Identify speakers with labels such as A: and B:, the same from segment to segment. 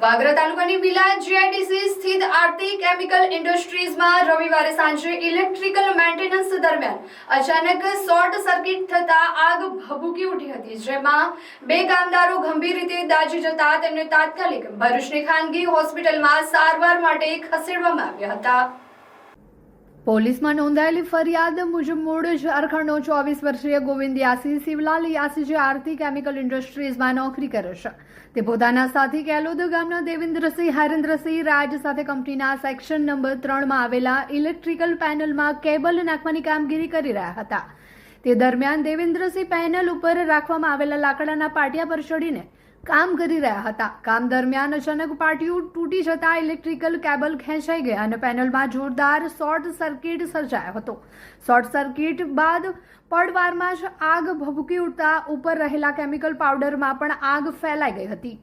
A: વાગરા તાલુકાની villa GIDC સ્થિત આરતી chemical ઇન્ડસ્ટ્રીઝમાં રવિવારે સાંજે ઇલેક્ટ્રિકલ મેન્ટેનન્સ દરમિયાન અચાનક શોર્ટ સર્કિટ થતા આગ ભભૂકી ઉઠી હતી, જેમાં બે કામદારો ગંભીર રીતે દાઝી જતા તેમને તાત્કાલિક ભરૂચની ખાનગી હોસ્પિટલમાં સારવાર માટે ખસેડવામાં આવ્યા હતા. પોલીસમાં નોંધાયેલી ફરિયાદ મુજબ મૂળ ઝારખંડનો 24 વર્ષીય ગોવિંદ યાસી શિવલાલ યાસી જે આરતી કેમિકલ ઇન્ડસ્ટ્રીઝમાં નોકરી કરે છે, તે પોતાના સાથી કેલોદ ગામના દેવેન્દ્રસિંહ હરેન્દ્રસિંહ રાજ સાથે કંપનીના સેક્શન નંબર 3માં આવેલા ઇલેક્ટ્રિકલ પેનલમાં કેબલ નાખવાની કામગીરી કરી રહ્યા હતા. તે દરમિયાન દેવેન્દ્રસિંહ પેનલ ઉપર રાખવામાં આવેલા લાકડાના પાટિયા પર ચડીને કામ કરી રહ્યા હતા. કામ દરમિયાન અચાનક પાટિયું તૂટી જતા ઇલેક્ટ્રિકલ કેબલ ખેંચાઈ ગયા અને પેનલમાં જોરદાર શોર્ટ સર્કિટ સર્જાયો હતો. શોર્ટ સર્કિટ બાદ પડવારમાં જ આગ ભભૂકી ઉઠતા ઉપર રહેલા કેમિકલ પાવડરમાં પણ આગ ફેલાઈ ગઈ હતી.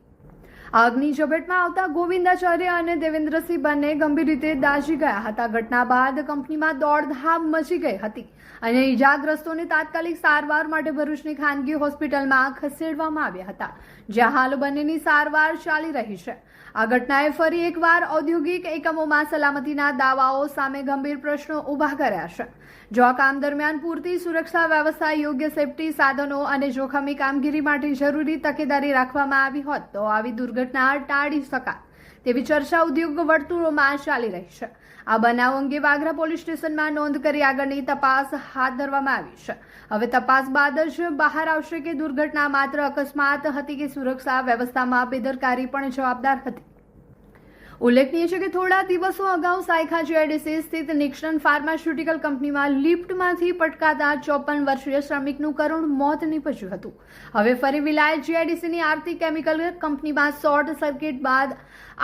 A: આગની ઝપેટમાં આવતા ગોવિંદાચાર્ય અને દેવેન્દ્રસિંહ બંને ગંભીર રીતે દાઝી ગયા હતા. ઘટના બાદ કંપનીમાં દોડધામ મચી ગઈ હતી અને ઇજાગ્રસ્તોને તાત્કાલિક સારવાર માટે ભરૂચની ખાનગી હોસ્પિટલમાં ખસેડવામાં આવ્યા હતા, જ્યાં હાલ બંનેની સારવાર ચાલી રહી છે. આ ઘટનાએ ફરી એકવાર ઔદ્યોગિક એકમોમાં સલામતીના દાવાઓ સામે ગંભીર પ્રશ્નો ઊભા કર્યા છે. જો આ કામ દરમિયાન પૂરતી સુરક્ષા વ્યવસ્થા, યોગ્ય સેફટી સાધનો અને જોખમી કામગીરી માટે જરૂરી તકેદારી રાખવામાં આવી હોત તો આવી દુર્ઘટના ટાળી શકાય તેવી ચર્ચા ઉદ્યોગ વર્તુળોમાં ચાલી રહી છે. આ બનાવ અંગે વાગરા પોલીસ સ્ટેશનમાં નોંધ કરી આગળની તપાસ હાથ ધરવામાં આવી છે. હવે તપાસ બાદ જ બહાર આવશે કે દુર્ઘટના માત્ર અકસ્માત હતી કે સુરક્ષા વ્યવસ્થામાં બેદરકારી પણ જવાબદાર હતી. ઉલ્લેખનીય છે કે થોડા દિવસો અગાઉ સાયખા જીઆઈડીસી સ્થિત નિક્સન ફાર્માસ્યુટિકલ કંપનીમાં લિફ્ટમાંથી પટકાતા 54 વર્ષીય શ્રમિકનું કરુણ મોત નીપજ્યું હતું. હવે ફરી વિલાયત જીઆઈડીસીની આરતી કેમિકલ કંપનીમાં શોર્ટ સર્કિટ બાદ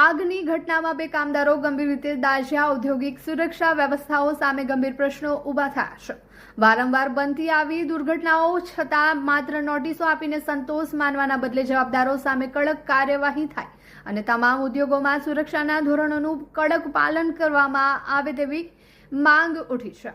A: આગની ઘટનામાં બે કામદારો ગંભીર રીતે દાઝ્યા. ઔદ્યોગિક સુરક્ષા વ્યવસ્થાઓ સામે ગંભીર પ્રશ્નો ઊભા થયા છે. વારંવાર બનતી આવી દુર્ઘટનાઓ છતાં માત્ર નોટિસો આપીને સંતોષ માનવાના બદલે જવાબદારો સામે કડક કાર્યવાહી થાય અને તમામ ઉદ્યોગોમાં સુરક્ષાના ધોરણોનું કડક પાલન કરવામાં આવે તેવી માંગ ઉઠી છે.